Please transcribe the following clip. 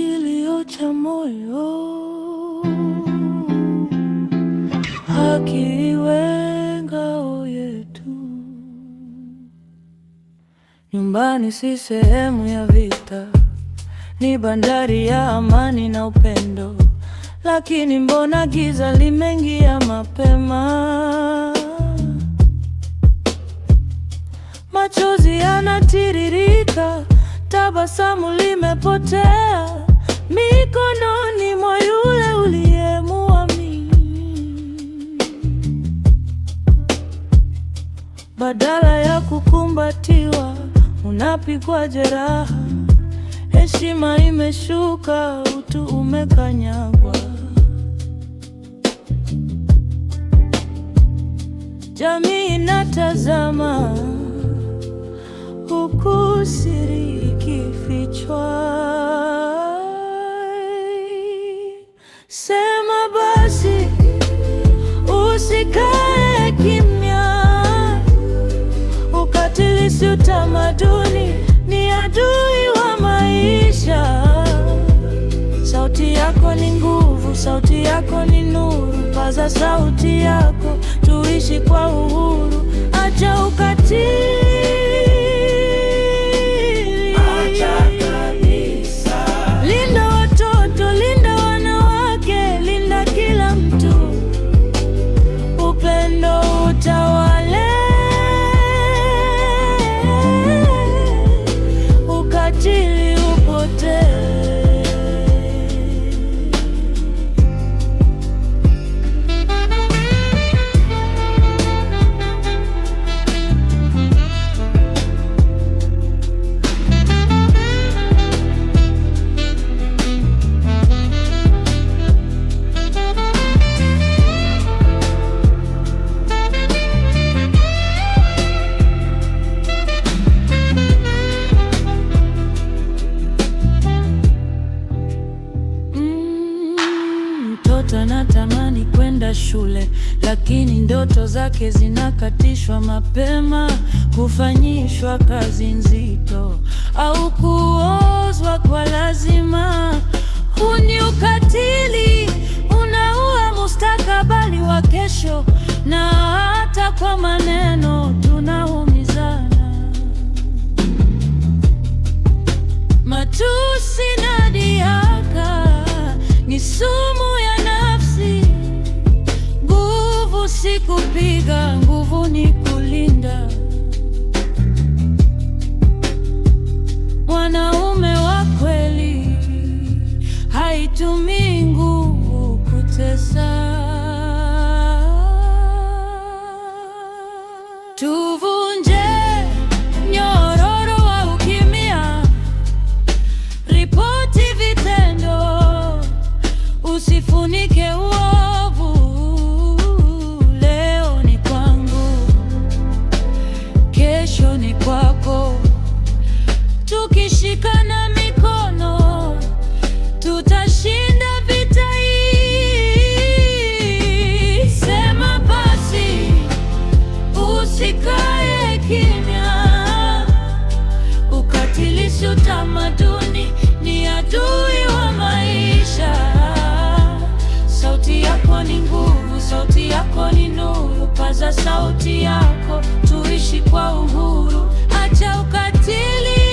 kilio cha moyo, haki iwe ngao yetu. Nyumbani si sehemu ya vita, ni bandari ya amani na upendo. Lakini mbona giza limeingia mapema? Machozi yanatiririka, tabasamu limepotea mikononi mwa yule uliyemuamini. Badala ya kukumbatiwa, unapigwa jeraha. Heshima imeshuka, utu umekanyagwa. Jamii inatazama, huku siri ikifichwa. Sema basi, usikae kimya. Ukatili si utamaduni, ni adui wa maisha. Sauti yako ni nguvu, sauti yako ni nuru. Paza sauti yako, tuishi kwa uhuru. Acha ukatili. Anatamani kwenda shule, lakini ndoto zake zinakatishwa mapema. Kufanyishwa kazi nzito au kuozwa kwa lazima. Huu ni ukatili, unaua mustakabali wa kesho. Na hata kwa maneno tunaumizana. Matusi na dhihaka ni sumu ya nafsi. Nguvu si kupiga, nguvu ni kulinda. Mwanaume wa kweli haitumii nguvu kutesa. Tuvunje nyororo wa ukimya. Ripoti vitendo, usifunike uovu. Leo ni kwangu, kesho ni kwako. Tukishikana mikono, tutashinda vita hii. Sema basi, usikae kimya. Ukatili si utamaduni, ni adui wa maisha. Sauti yako ni nguvu, sauti yako ni nuru. Paza sauti yako, tuishi kwa uhuru. Acha ukatili.